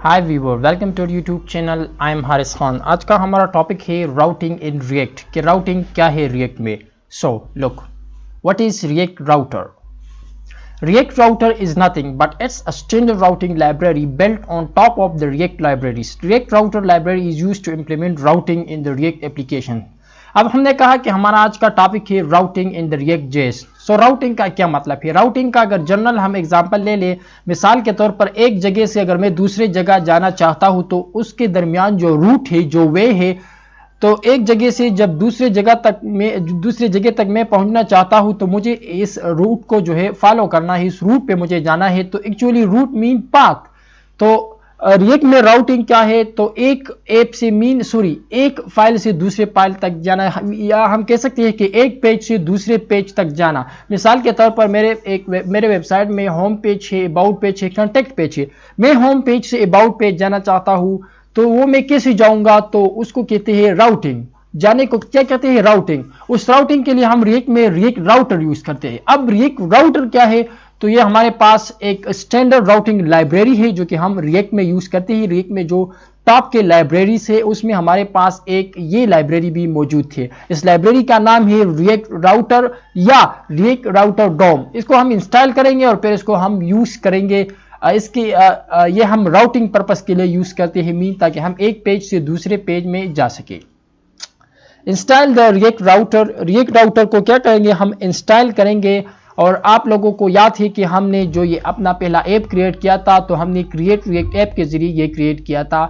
Hi viewer, welcome to YouTube channel. I am Haris Khan. आज का हमारा टॉपिक है राउटिंग इन रिएक्ट कि राउटिंग क्या है रिएक्ट में। So look, what is React router? React router is nothing but it's a standard routing library built on top of the React libraries. React router library is used to implement routing in the React application. अब हमने कहा कि हमारा आज का topic है routing in the react JS. So routing का क्या मतलब है? राउटिंग का अगर जनरल हम एग्जांपल ले ले, मिसाल के तौर पर एक जगह से अगर मैं दूसरे जगह जाना चाहता हूं तो उसके दरमियान जो रूट है, जो वे है, तो एक जगह से जब दूसरे जगह तक मैं पहुंचना चाहता हूं तो मुझे इस रूट को जो है फॉलो करना है, इस रूट पे मुझे जाना है। तो एक्चुअली रूट मीन पाथ। तो रिएक्ट में राउटिंग क्या है? तो एक एक फाइल से दूसरे फाइल तक जाना, या हम कह सकते हैं कि एक पेज से दूसरे पेज तक जाना। मिसाल के तौर पर मेरे वेबसाइट में होम पेज है, अबाउट पेज है, कॉन्टेक्ट पेज है। मैं home page say about page जाना चाहता हूं तो वो मैं कैसे जाऊंगा? तो उसको कहते हैं राउटिंग। जाने को क्या कहते हैं? राउटिंग। उस राउटिंग के लिए हम रिएक्ट में रिएक्ट राउटर यूज करते हैं। अब रिएक्ट राउटर क्या है? तो ये हमारे पास एक स्टैंडर्ड राउटिंग लाइब्रेरी है जो कि हम रिएक्ट में यूज करते हैं। रिएक्ट में जो टॉप के लाइब्रेरीज है उसमें हमारे पास एक ये लाइब्रेरी भी मौजूद है। इस लाइब्रेरी का नाम है रिएक्ट राउटर या रिएक्ट राउटर डोम। इसको हम इंस्टॉल करेंगे और फिर इसको हम यूज करेंगे। ये हम राउटिंग पर्पस के लिए यूज करते हैं, ताकि हम एक पेज से दूसरे पेज में जा सके। Install the React router. React router को क्या करेंगे? हम इंस्टॉल करेंगे। और आप लोगों को याद है कि हमने जो ये अपना पहला ऐप क्रिएट किया था, तो हमने क्रिएट रिएक्ट ऐप के जरिए ये क्रिएट किया था।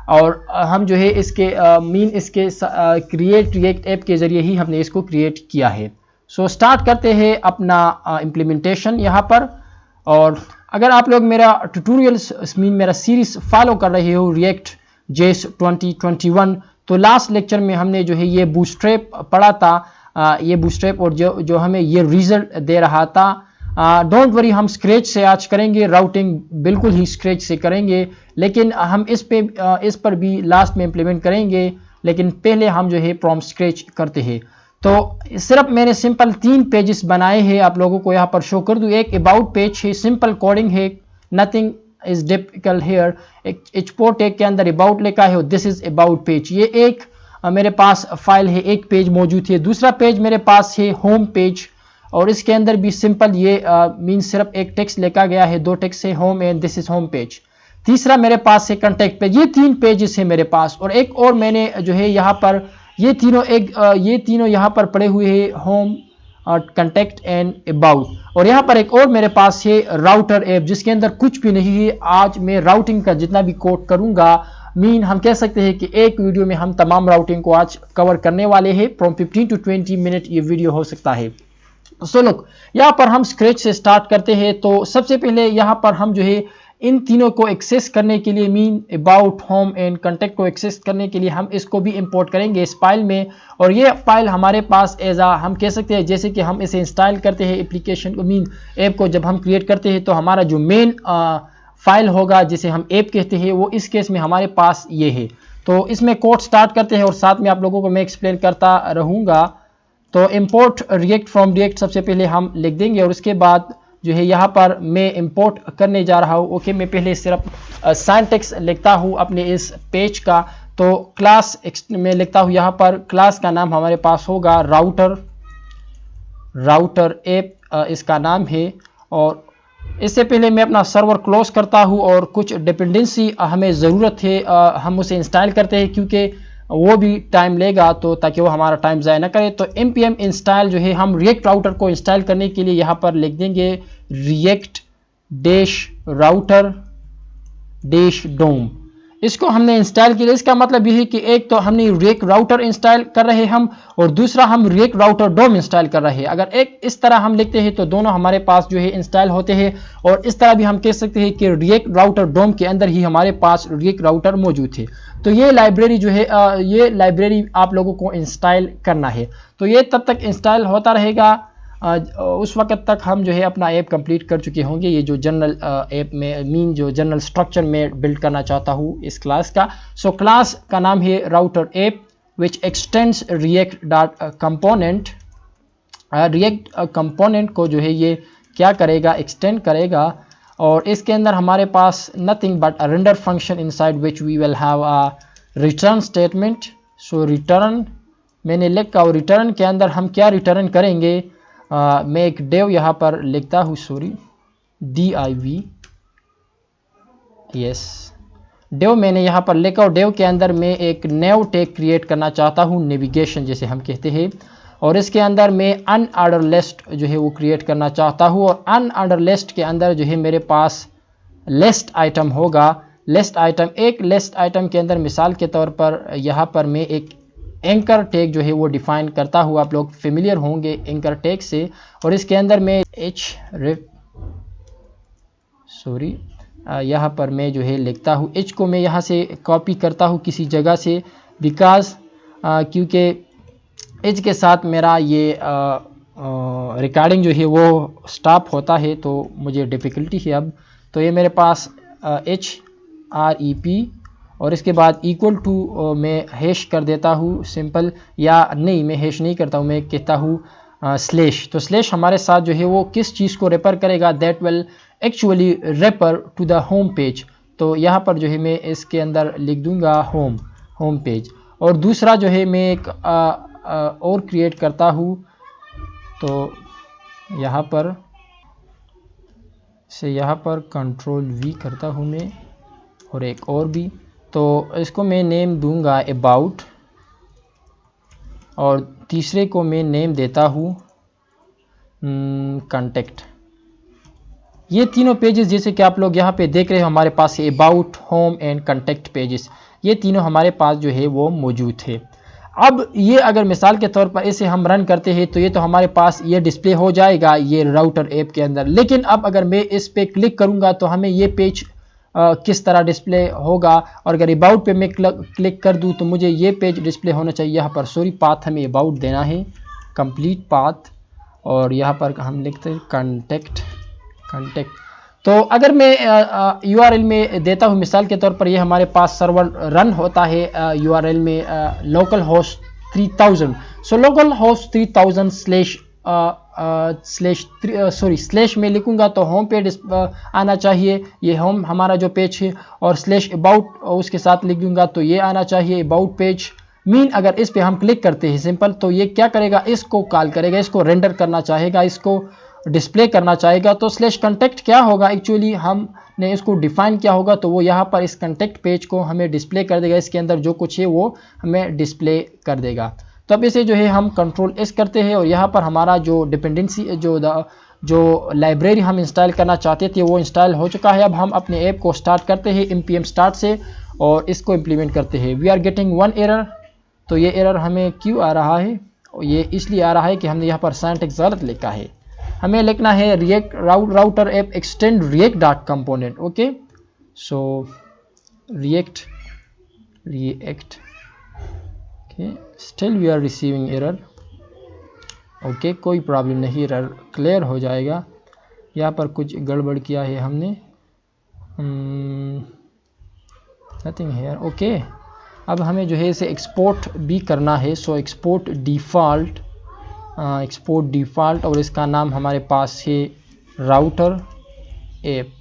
और हम जो है इसके क्रिएट रिएक्ट ऐप के जरिए ही हमने इसको क्रिएट किया है। सो स्टार्ट करते हैं अपना इम्प्लीमेंटेशन यहाँ पर। और अगर आप लोग मेरा ट्यूटोरियल्स मेरा सीरीज फॉलो कर रहे हो रिएक्ट जेएस 2021, तो लास्ट लेक्चर में हमने जो है ये बूटस्ट्रैप पढ़ा था। ये बूटस्ट्रैप और जो हमें ये रिजल्ट दे रहा था। डोंट वरी, हम स्क्रैच से आज करेंगे राउटिंग, बिल्कुल ही स्क्रैच से करेंगे। लेकिन हम इस पर भी लास्ट में इम्प्लीमेंट करेंगे, लेकिन पहले हम जो है फ्रॉम स्क्रैच करते हैं। तो सिर्फ मैंने सिंपल 3 पेजेस बनाए हैं, आप लोगों को यहाँ पर शो कर दूँ। एक अबाउट पेज है, सिंपल कोडिंग है, नथिंग इज डिफिकल्ट हेयर। एक एक्सपोर्ट टैग के अंदर अबाउट लिखा है और दिस इज अबाउट पेज। ये एक मेरे पास फाइल है, एक पेज मौजूद है। दूसरा पेज मेरे पास है होम पेज, और इसके अंदर भी सिंपल ये मीन्स सिर्फ एक टेक्स्ट लिखा गया है, 2 टेक्स्ट है, home and this is home page. तीसरा मेरे पास है कॉन्टेक्ट पेज। ये 3 पेजेस है मेरे पास। और एक और मैंने जो है यहाँ पर ये तीनों यहाँ पर पड़े हुए हैं, होम, कॉन्टेक्ट एंड अबाउट। और यहाँ पर एक और मेरे पास है राउटर ऐप, जिसके अंदर कुछ भी नहीं है। आज मैं राउटिंग का जितना भी कोड करूंगा, हम कह सकते हैं कि एक वीडियो में हम तमाम राउटिंग को आज कवर करने वाले हैं। फ्रॉम 15 टू 20 मिनट ये वीडियो हो सकता है। सो लुक, यहाँ पर हम स्क्रैच से स्टार्ट करते हैं। तो सबसे पहले यहाँ पर हम जो है इन तीनों को एक्सेस करने के लिए, अबाउट, होम एंड कॉन्टेक्ट को एक्सेस करने के लिए हम इसको भी इंपोर्ट करेंगे इस फाइल में। और ये फाइल हमारे पास हम कह सकते हैं, जैसे कि हम इसे इंस्टॉल करते हैं एप्लीकेशन को, ऐप को जब हम क्रिएट करते हैं, तो हमारा जो मेन फाइल होगा जिसे हम ऐप कहते हैं, वो इस केस में हमारे पास ये है। तो इसमें कोड स्टार्ट करते हैं और साथ में आप लोगों को मैं एक्सप्लेन करता रहूँगा। तो इंपोर्ट रिएक्ट फ्रॉम रिएक्ट सबसे पहले हम लिख देंगे, और उसके बाद जो है यहाँ पर मैं इंपोर्ट करने जा रहा हूँ। ओके, मैं पहले सिर्फ सिंटैक्स लिखता हूँ अपने इस पेज का। तो क्लास में लिखता हूँ, यहाँ पर क्लास का नाम हमारे पास होगा राउटर ऐप इसका नाम है। और इससे पहले मैं अपना सर्वर क्लोज करता हूँ, और कुछ डिपेंडेंसी हमें ज़रूरत है, हम उसे इंस्टॉल करते हैं क्योंकि वो भी टाइम लेगा, तो ताकि वो हमारा टाइम ज़ाया ना करे। तो npm इंस्टॉल जो है हम रिएक्ट राउटर को इंस्टॉल करने के लिए यहाँ पर लिख देंगे रिएक्ट -राउटर -डोम। इसको हमने इंस्टॉल किया। इसका मतलब ये है कि एक तो हमने रिएक्ट राउटर इंस्टॉल कर रहे हैं हम, और दूसरा हम रिएक्ट राउटर डोम इंस्टॉल कर रहे हैं। अगर एक इस तरह हम लिखते हैं तो दोनों हमारे पास जो है इंस्टॉल होते हैं। और इस तरह भी हम कह सकते हैं कि रिएक्ट राउटर डोम के अंदर ही हमारे पास रिएक्ट राउटर मौजूद है। तो ये लाइब्रेरी जो है, ये लाइब्रेरी आप लोगों को इंस्टॉल करना है। तो ये तब तक इंस्टॉल होता रहेगा, उस वक्त तक हम जो है अपना ऐप कंप्लीट कर चुके होंगे। ये जो जनरल ऐप में जो जनरल स्ट्रक्चर में बिल्ड करना चाहता हूँ इस क्लास का। सो क्लास का नाम है router app which x tends react dot component. React component को जो है ये क्या करेगा? एक्सटेंड करेगा और इसके अंदर हमारे पास nothing but a render function inside which we will have a return statement. So return मैंने लिखा और रिटर्न के अंदर हम क्या रिटर्न करेंगे, मैं एक डेव यहाँ पर लिखता हूँ, सॉरी div, यस डेव मैंने यहाँ पर लिखा और डेव के अंदर मैं एक न्यू टैग क्रिएट करना चाहता हूँ, नेविगेशन जैसे हम कहते हैं, और इसके अंदर मैं अनऑर्डर लिस्ट जो है वो क्रिएट करना चाहता हूँ। और अनऑर्डर लिस्ट के अंदर जो है मेरे पास लिस्ट आइटम होगा। लिस्ट आइटम, एक लिस्ट आइटम के अंदर मिसाल के तौर पर यहाँ पर मैं एक एंकर टैग जो है वो डिफाइन करता हूँ, आप लोग फेमिलियर होंगे एंकर टैग से। और इसके अंदर मैं यहाँ पर मैं जो है लिखता हूँ एच को मैं यहाँ से कॉपी करता हूँ किसी जगह से, बिकॉज क्योंकि एच के साथ मेरा ये रिकॉर्डिंग जो है वो स्टॉप होता है तो मुझे डिफ़िकल्टी है अब। तो ये मेरे पास HREP और इसके बाद इक्वल टू मैं हैश कर देता हूँ सिंपल, या नहीं मैं हैश नहीं करता हूँ, मैं कहता हूँ स्लैश। तो स्लैश हमारे साथ जो है वो किस चीज़ को रेफर करेगा, that will actually refer to the home page. तो यहाँ पर जो है मैं इसके अंदर लिख दूंगा होम पेज। और दूसरा जो है मैं एक और क्रिएट करता हूँ, तो यहाँ पर से यहाँ पर कंट्रोल V करता हूँ मैं, और एक और भी, तो इसको मैं नेम दूंगा अबाउट, और तीसरे को मैं नेम देता हूँ कॉन्टेक्ट। ये तीनों पेजेस जैसे कि आप लोग यहाँ पे देख रहे हो हमारे पास about, home and contact pages, ये तीनों हमारे पास जो है वो मौजूद है। अब ये अगर मिसाल के तौर पर इसे हम रन करते हैं तो ये तो हमारे पास ये डिस्प्ले हो जाएगा ये राउटर ऐप के अंदर, लेकिन अब अगर मैं इस पे क्लिक करूंगा तो हमें ये पेज किस तरह डिस्प्ले होगा। और अगर अबाउट पे मैं क्लिक कर दूं तो मुझे ये पेज डिस्प्ले होना चाहिए। यहाँ पर सॉरी पाथ हमें अबाउट देना है, कंप्लीट पाथ, और यहाँ पर हम लिखते हैं कॉन्टेक्ट। तो अगर मैं URL में देता हूँ मिसाल के तौर पर, ये हमारे पास सर्वर रन होता है URL में local host 3000। So local host 3000 slash में लिखूंगा तो होम पेज आना चाहिए, ये होम हमारा जो पेज है, और स्लैश अबाउट उसके साथ लिख दूंगा तो ये आना चाहिए अबाउट पेज। मीन अगर इस पे हम क्लिक करते हैं सिंपल, तो ये क्या करेगा, इसको कॉल करेगा, इसको रेंडर करना चाहेगा, इसको डिस्प्ले करना चाहेगा। तो स्लैश कॉन्टेक्ट क्या होगा, एक्चुअली हमने इसको डिफाइन किया होगा, तो वो यहाँ पर इस कॉन्टेक्ट पेज को हमें डिस्प्ले कर देगा, इसके अंदर जो कुछ है वो हमें डिस्प्ले कर देगा। तो अब इसे जो है हम कंट्रोल S करते हैं, और यहाँ पर हमारा जो डिपेंडेंसी जो लाइब्रेरी हम इंस्टॉल करना चाहते थे वो इंस्टॉल हो चुका है। अब हम अपने ऐप को स्टार्ट करते हैं npm start से और इसको इम्प्लीमेंट करते हैं। We are getting one error. तो ये एरर हमें क्यों आ रहा है, ये इसलिए आ रहा है कि हमने यहाँ पर सिंटैक्स गलत लिखा है। हमें लिखना है React router app extend React dot component. Okay, so React okay, still we are receiving error. Okay, कोई प्रॉब्लम नहीं, एरर क्लियर हो जाएगा। यहाँ पर कुछ गड़बड़ किया है हमने, नथिंग हेयर। ओके, अब हमें जो है इसे एक्सपोर्ट भी करना है। सो एक्सपोर्ट डिफ़ॉल्ट और इसका नाम हमारे पास है राउटर ऐप।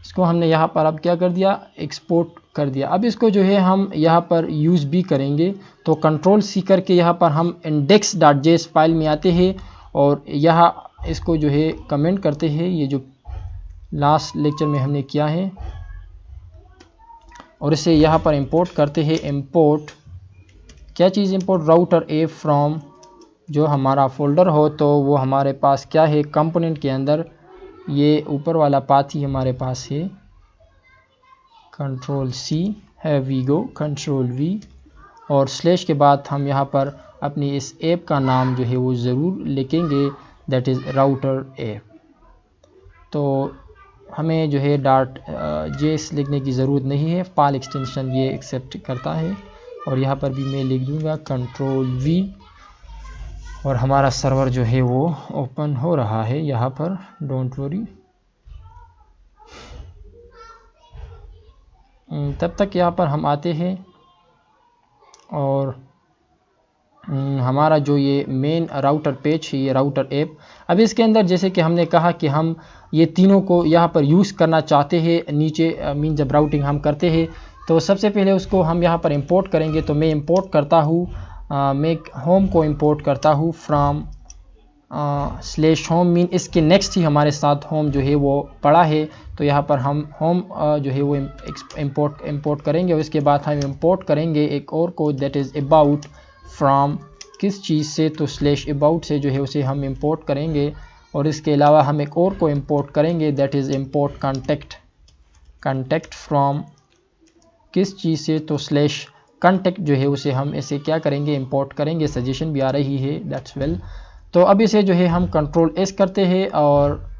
इसको हमने यहाँ पर अब क्या कर दिया, एक्सपोर्ट कर दिया। अब इसको जो है हम यहाँ पर यूज़ भी करेंगे। तो कंट्रोल C करके यहाँ पर हम index.js फाइल में आते हैं और यहाँ इसको जो है कमेंट करते हैं, ये जो लास्ट लेक्चर में हमने किया है, और इसे यहाँ पर इंपोर्ट करते हैं। इंपोर्ट क्या चीज़, इंपोर्ट राउटर ऐप फ्रॉम जो हमारा फोल्डर हो, तो वो हमारे पास क्या है कंपोनेंट के अंदर, ये ऊपर वाला पाथ ही हमारे पास है। कंट्रोल C है, वी गो कंट्रोल V, और स्लैश के बाद हम यहाँ पर अपनी इस ऐप का नाम जो है वो ज़रूर लिखेंगे, दैट इज़ राउटर ऐप। तो हमें जो है .js लिखने की ज़रूरत नहीं है, फाइल एक्सटेंशन ये एक्सेप्ट करता है। और यहाँ पर भी मैं लिख दूँगा कंट्रोल V, और हमारा सर्वर जो है वो ओपन हो रहा है यहाँ पर, डोंट वरी। तब तक यहाँ पर हम आते हैं और हमारा जो ये मेन राउटर पेज है, ये राउटर ऐप। अब इसके अंदर जैसे कि हमने कहा कि हम ये तीनों को यहाँ पर यूज़ करना चाहते हैं नीचे मीन जब राउटिंग हम करते हैं तो सबसे पहले उसको हम यहाँ पर इंपोर्ट करेंगे। तो मैं इंपोर्ट करता हूँ, मैं होम को इंपोर्ट करता हूँ फ्रॉम स्लैश होम, मीन इसके नेक्स्ट ही हमारे साथ होम जो है वो पड़ा है। तो यहाँ पर हम होम जो है वो इंपोर्ट करेंगे और इसके बाद हम इंपोर्ट करेंगे एक और को, दैट इज़ अबाउट फ्रॉम किस चीज़ से, तो स्लैश अबाउट से जो है उसे हम इंपोर्ट करेंगे। और इसके अलावा हम एक और को इंपोर्ट करेंगे, that is import contact from किस चीज़ से, तो स्लैश कॉन्टेक्ट जो है उसे हम ऐसे क्या करेंगे, इंपोर्ट करेंगे। सजेशन भी आ रही है, दैट्स वेल। तो अब इसे जो है हम कंट्रोल एस करते हैं और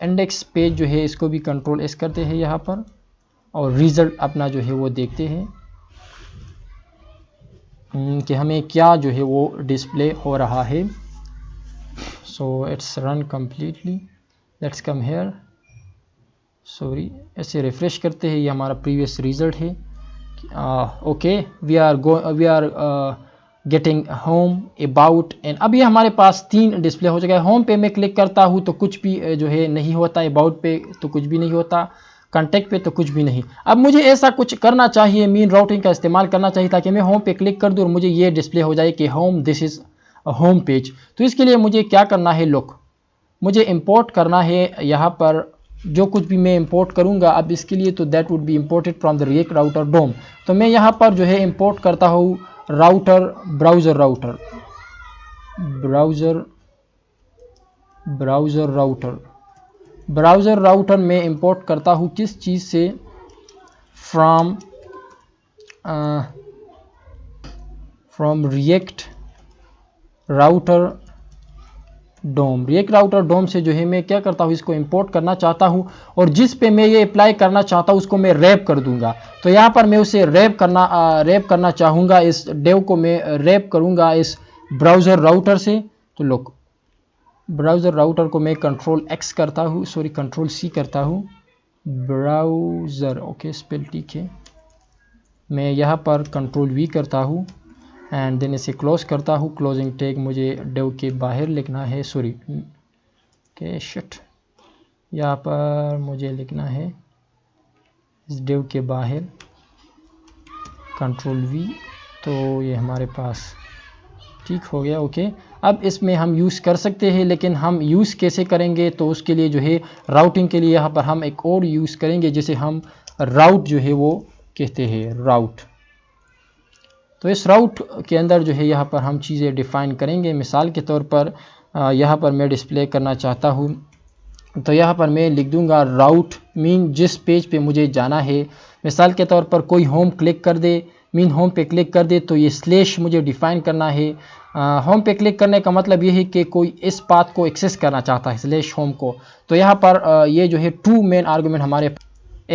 इंडेक्स पेज जो है इसको भी कंट्रोल एस करते हैं यहाँ पर, और रिज़ल्ट अपना जो है वो देखते हैं कि हमें क्या जो है वो डिस्प्ले हो रहा है। So it's run completely, let's come here, sorry ऐसे रिफ़्रेश करते हैं, ये हमारा प्रीवियस रिज़ल्ट है। Okay, we are getting home about and अब ये हमारे पास 3 डिस्प्ले हो चुका है। होम पे मैं क्लिक करता हूँ तो कुछ भी जो है नहीं होता, अबाउट पे तो कुछ भी नहीं होता, कॉन्टैक्ट पे तो कुछ भी नहीं। अब मुझे ऐसा कुछ करना चाहिए, मीन राउटिंग का इस्तेमाल करना चाहिए ताकि मैं होम पे क्लिक कर दूँ और मुझे ये डिस्प्ले हो जाए कि home, this is home page. तो इसके लिए मुझे क्या करना है, लुक मुझे इंपोर्ट करना है यहाँ पर जो कुछ भी मैं इंपोर्ट करूँगा अब इसके लिए, तो that would be imported from the React router DOM. तो मैं यहाँ पर जो है इंपोर्ट करता हूँ ब्राउज़र राउटर में इंपोर्ट करता हूँ किस चीज़ से, फ्रॉम रिएक्ट राउटर डोम से जो है मैं क्या करता हूँ, इसको इंपोर्ट करना चाहता हूँ और जिस पे मैं ये अप्लाई करना चाहता हूँ उसको मैं रैप कर दूंगा। तो यहाँ पर मैं उसे रैप करना चाहूँगा, इस डेव को मैं रैप करूँगा इस ब्राउज़र राउटर से। तो लुक ब्राउज़र राउटर को मैं कंट्रोल एक्स करता हूँ, सॉरी कंट्रोल सी करता हूँ, ब्राउज़र, ओके स्पेल ठीक है। मैं यहाँ पर कंट्रोल वी करता हूँ एंड देन इसे क्लोज करता हूँ। क्लोजिंग टैग मुझे डेव के बाहर लिखना है, सॉरी के शिट, यहाँ पर मुझे लिखना है इस डेव के बाहर, कंट्रोल वी। तो ये हमारे पास ठीक हो गया, ओके। अब इसमें हम यूज़ कर सकते हैं, लेकिन हम यूज़ कैसे करेंगे, तो उसके लिए जो है राउटिंग के लिए यहाँ पर हम एक और यूज़ करेंगे जिसे हम राउट जो है वो कहते हैं, राउट। तो इस राउट के अंदर जो है यहाँ पर हम चीज़ें डिफ़ाइन करेंगे। मिसाल के तौर पर यहाँ पर मैं डिस्प्ले करना चाहता हूँ तो यहाँ पर मैं लिख दूँगा राउट, मीन जिस पेज पे मुझे जाना है। मिसाल के तौर पर कोई होम क्लिक कर दे, मीन होम पे क्लिक कर दे, तो ये स्लैश मुझे डिफ़ाइन करना है। होम पे क्लिक करने का मतलब ये है कि कोई इस पाथ को एक्सेस करना चाहता है, स्लैश होम को। तो यहाँ पर ये जो है 2 मेन आर्गूमेंट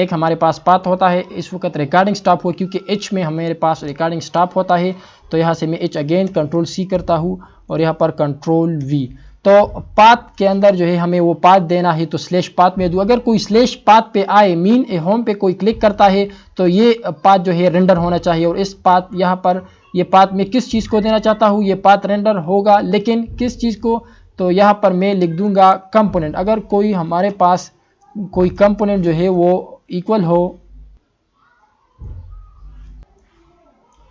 हमारे पास पाथ होता है। इस वक्त रिकॉर्डिंग स्टॉप हो क्योंकि एच में हमारे पास रिकॉर्डिंग स्टॉप होता है। तो यहाँ से मैं एच अगेन कंट्रोल सी करता हूँ और यहाँ पर कंट्रोल वी। तो पाथ के अंदर जो है हमें वो पाथ देना है, तो स्लैश पाथ में दूँ। अगर कोई स्लैश पाथ पे आए, मीन होम पे कोई क्लिक करता है तो ये पाथ जो है रेंडर होना चाहिए। और इस पाथ यहाँ पर ये पाथ मैं किस चीज़ को देना चाहता हूँ, ये पाथ रेंडर होगा, लेकिन किस चीज़ को, तो यहाँ पर मैं लिख दूँगा कंपोनेंट। अगर कोई हमारे पास कोई कंपोनेंट जो है वो इक्वल हो,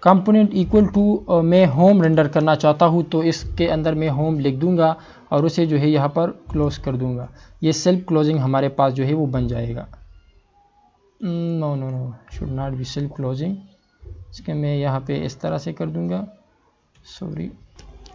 कंपोनेंट इक्वल टू मैं होम रेंडर करना चाहता हूँ, तो इसके अंदर मैं होम लिख दूंगा और उसे जो है यहाँ पर क्लोज कर दूंगा। ये सेल्फ क्लोजिंग हमारे पास जो है वो बन जाएगा। No should not be self closing, इसके मैं यहाँ पे इस तरह से कर दूंगा।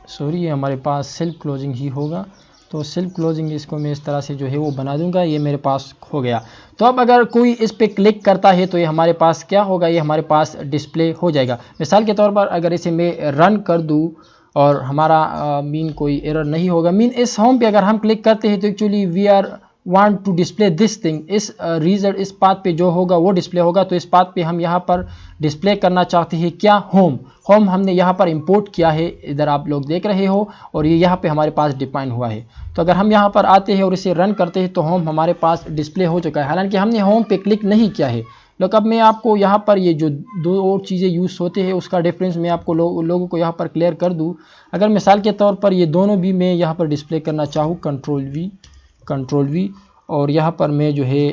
सॉरी ये हमारे पास सेल्फ क्लोजिंग ही होगा। तो सेल्फ क्लोजिंग इसको मैं इस तरह से जो है वो बना दूंगा। ये मेरे पास हो गया। तो अब अगर कोई इस पे क्लिक करता है तो ये हमारे पास क्या होगा, ये हमारे पास डिस्प्ले हो जाएगा। मिसाल के तौर पर अगर इसे मैं रन कर दूं और हमारा मीन कोई एरर नहीं होगा, मीन इस होम पे अगर हम क्लिक करते हैं तो actually we are want to display this thing, इस रिजल्ट इस पाथ पे जो होगा वो डिस्प्ले होगा। तो इस पाथ पे हम यहाँ पर डिस्प्ले करना चाहते हैं क्या, होम हमने यहाँ पर इंपोर्ट किया है, इधर आप लोग देख रहे हो, और ये यहाँ पे हमारे पास डिफाइन हुआ है। तो अगर हम यहाँ पर आते हैं और इसे रन करते हैं तो होम हमारे पास डिस्प्ले हो चुका है। हालांकि हमने होम पे क्लिक नहीं किया है, लोग अब मैं आपको यहाँ पर ये जो दो और चीज़ें यूज़ होते हैं उसका डिफरेंस मैं आपको लोगों को यहाँ पर क्लियर कर दूँ। अगर मिसाल के तौर पर ये दोनों भी मैं यहाँ पर डिस्प्ले करना चाहूँ कंट्रोल वी और यहाँ पर मैं जो है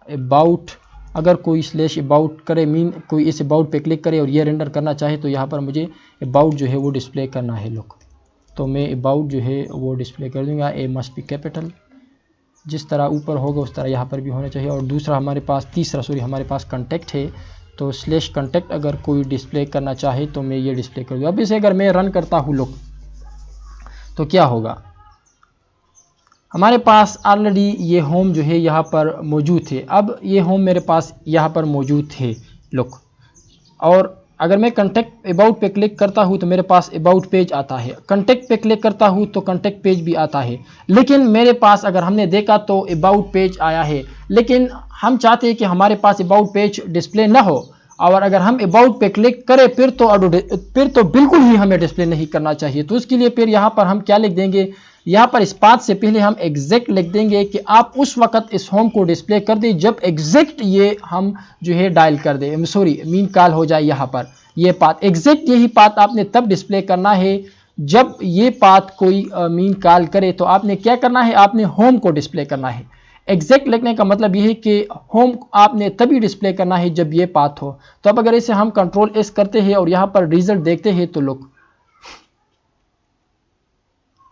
अबाउट, अगर कोई स्लैश अबाउट करे मीन कोई इस अबाउट पे क्लिक करे और ये रेंडर करना चाहे तो यहाँ पर मुझे अबाउट जो है वो डिस्प्ले करना है लोग। तो मैं अबाउट जो है वो डिस्प्ले कर दूंगा। ए मस्ट बी कैपिटल, जिस तरह ऊपर होगा उस तरह यहाँ पर भी होना चाहिए। और दूसरा हमारे पास हमारे पास कॉन्टैक्ट है, तो स्लैश कॉन्टैक्ट अगर कोई डिस्प्ले करना चाहे तो मैं ये डिस्प्ले कर दूँ। अब इसे अगर मैं रन करता हूँ लोग तो क्या होगा, हमारे पास ऑलरेडी ये होम जो है यहाँ पर मौजूद है। अब ये होम मेरे पास यहाँ पर मौजूद है लोग, और अगर मैं कॉन्टैक्ट अबाउट पे क्लिक करता हूँ तो मेरे पास अबाउट पेज आता है, कॉन्टैक्ट पे क्लिक करता हूँ तो कॉन्टैक्ट पेज भी आता है। लेकिन मेरे पास अगर हमने देखा तो अबाउट पेज आया है, लेकिन हम चाहते हैं कि हमारे पास अबाउट पेज डिस्प्ले ना हो, और अगर हम अबाउट पे क्लिक करें फिर तो बिल्कुल ही हमें डिस्प्ले नहीं करना चाहिए। तो उसके लिए फिर यहाँ पर हम क्या लिख देंगे, यहाँ पर इस बात से पहले हम एग्जैक्ट लिख देंगे कि आप उस वक्त इस होम को डिस्प्ले कर दें जब एग्जैक्ट ये हम जो है डायल कर दें, सॉरी मीन कॉल हो जाए। यहाँ पर ये पाथ एग्जैक्ट यही पाथ आपने तब डिस्प्ले करना है जब ये पाथ कोई मीन कॉल करे, तो आपने क्या करना है, आपने होम को डिस्प्ले करना है। एग्जैक्ट लिखने का मतलब यह है कि होम आपने तभी डिस्प्ले करना है जब ये पाथ हो। तो अब अगर इसे हम कंट्रोल एस करते हैं और यहाँ पर रिजल्ट देखते हैं तो लोग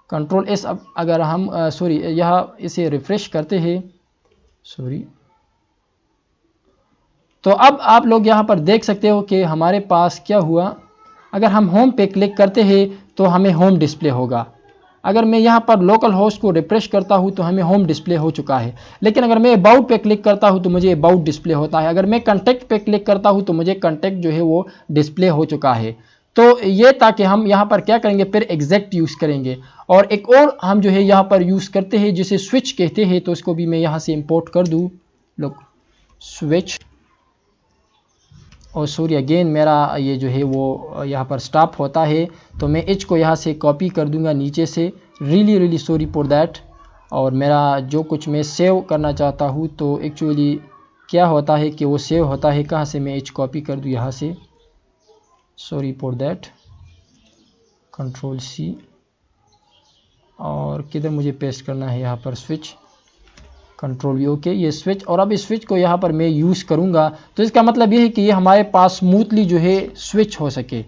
कंट्रोल एस, अब अगर हम सॉरी यहाँ इसे रिफ्रेश करते हैं, सॉरी, तो अब आप लोग यहाँ पर देख सकते हो कि हमारे पास क्या हुआ। अगर हम होम पे क्लिक करते हैं तो हमें होम डिस्प्ले होगा। अगर मैं यहाँ पर लोकल होस्ट को रिफ्रेश करता हूँ तो हमें होम डिस्प्ले हो चुका है। लेकिन अगर मैं अबाउट पे क्लिक करता हूँ तो मुझे अबाउट डिस्प्ले होता है। अगर मैं कॉन्टैक्ट पे क्लिक करता हूँ तो मुझे कॉन्टैक्ट जो है वो डिस्प्ले हो चुका है। तो ये ताकि हम यहाँ पर क्या करेंगे, फिर एग्जैक्ट यूज़ करेंगे। और एक और हम जो है यहाँ पर यूज़ करते हैं जिसे स्विच कहते हैं, तो इसको भी मैं यहाँ से इंपोर्ट कर दूँ। लोग स्विच, और सॉरी अगेन मेरा ये जो है वो यहाँ पर स्टॉप होता है, तो मैं एच को यहाँ से कॉपी कर दूंगा नीचे से। Really sorry for that. और मेरा जो कुछ मैं सेव करना चाहता हूँ तो एक्चुअली क्या होता है कि वो सेव होता है कहाँ से, मैं एच कॉपी कर दूँ यहाँ से, sorry for that, control C, और किधर मुझे पेस्ट करना है, यहाँ पर स्विच, कंट्रोल वी, ओके ये स्विच। और अब इस स्विच को यहाँ पर मैं यूज़ करूँगा तो इसका मतलब ये है कि ये हमारे पास स्मूथली जो है स्विच हो सके,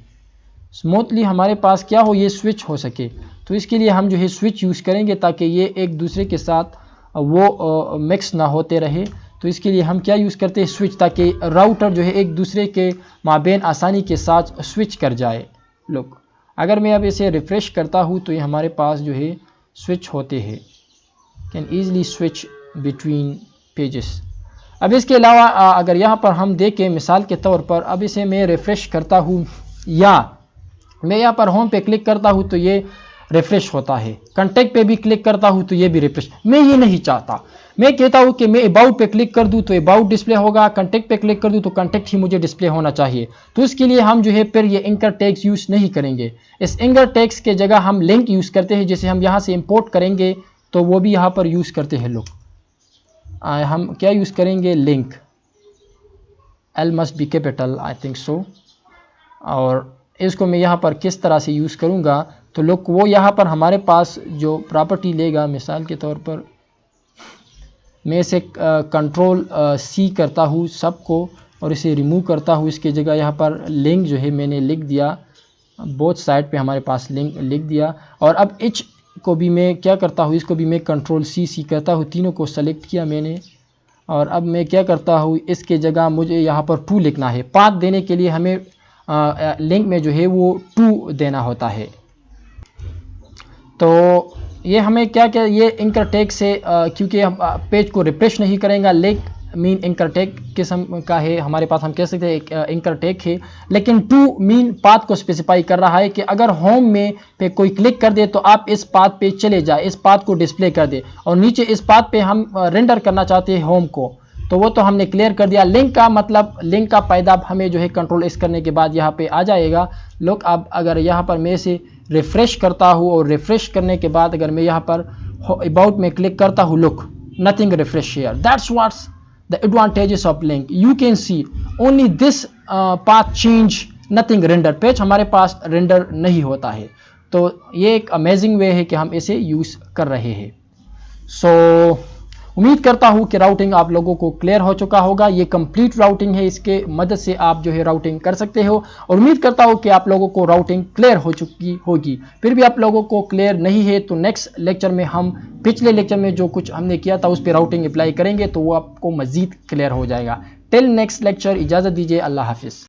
स्मूथली हमारे पास क्या हो, ये स्विच हो सके। तो इसके लिए हम जो है स्विच यूज़ करेंगे ताकि ये एक दूसरे के साथ वो मिक्स ना होते रहे। तो इसके लिए हम क्या यूज़ करते हैं, स्विच, ताकि राउटर जो है एक दूसरे के माबेन आसानी के साथ स्विच कर जाए। लोग अगर मैं अब इसे रिफ़्रेश करता हूँ तो ये हमारे पास जो है स्विच होते हैं, can easily switch between pages. अब इसके अलावा अगर यहाँ पर हम देखें मिसाल के तौर पर, अब इसे मैं रिफ़्रेश करता हूँ या मैं यहाँ पर होम पे क्लिक करता हूँ तो ये रिफ़्रेश होता है, कॉन्टैक्ट पे भी क्लिक करता हूँ तो ये भी रिफ़्रेश। मैं ये नहीं चाहता, मैं कहता हूँ कि मैं अबाउट पे क्लिक कर दूँ तो अबाउट डिस्प्ले होगा, कॉन्टैक्ट पे क्लिक कर दूँ तो कॉन्टैक्ट ही मुझे डिस्प्ले होना चाहिए। तो इसके लिए हम जो है फिर ये एंकर टैग्स यूज़ नहीं करेंगे। इस एंकर टैग्स के जगह हम लिंक यूज़ करते हैं, जिसे हम यहाँ से इम्पोर्ट करेंगे तो वो भी यहाँ पर यूज़ करते हैं लोग। हम क्या यूज़ करेंगे, link, L must be capital, I think so. और इसको मैं यहाँ पर किस तरह से यूज़ करूँगा तो लोग वो यहाँ पर हमारे पास जो प्रॉपर्टी लेगा, मिसाल के तौर पर मैं इसे कंट्रोल सी करता हूँ सबको और इसे रिमूव करता हूँ। इसकी जगह यहाँ पर लिंक जो है मैंने लिख दिया, बोथ साइड पे हमारे पास लिंक लिख दिया। और अब एच को भी मैं क्या करता हूँ, इसको भी मैं कंट्रोल सी करता हूँ, तीनों को सेलेक्ट किया मैंने। और अब मैं क्या करता हूँ, इसके जगह मुझे यहाँ पर 2 लिखना है। पाथ देने के लिए हमें लिंक में जो है वो 2 देना होता है। तो ये हमें क्या ये एंकर टैग से क्योंकि हम पेज को रिफ्रेश नहीं करेंगे, लिंक मीन एंकर टैग किस्म का है हमारे पास, हम कह सकते हैं एक एंकर टैग है। लेकिन 2 मीन पाथ को स्पेसिफाई कर रहा है कि अगर होम में पे कोई क्लिक कर दे तो आप इस पाथ पे चले जाए, इस पाथ को डिस्प्ले कर दे। और नीचे इस पाथ पे हम रेंडर करना चाहते हैं होम को, तो वो तो हमने क्लियर कर दिया। लिंक का मतलब, लिंक का पैदा हमें जो है कंट्रोल एस करने के बाद यहाँ पे आ जाएगा। लोग अब अगर यहाँ पर मैं इसे रिफ्रेश करता हूँ और रिफ्रेश करने के बाद अगर मैं यहाँ पर अबाउट में क्लिक करता हूँ, look nothing refresh here, that's what's the advantages of link. You can see only this path change, nothing render. Page हमारे पास रेंडर नहीं होता है, तो ये एक अमेजिंग वे है कि हम इसे यूज कर रहे हैं। सो उम्मीद करता हूँ कि राउटिंग आप लोगों को क्लियर हो चुका होगा। ये कंप्लीट राउटिंग है, इसके मदद से आप जो है राउटिंग कर सकते हो, और उम्मीद करता हूँ कि आप लोगों को राउटिंग क्लियर हो चुकी होगी। फिर भी आप लोगों को क्लियर नहीं है तो नेक्स्ट लेक्चर में हम पिछले लेक्चर में जो कुछ हमने किया था उस पर राउटिंग अप्लाई करेंगे, तो वो आपको मजीद क्लियर हो जाएगा। टिल नेक्स्ट लेक्चर इजाज़त दीजिए, अल्लाह हाफिज़।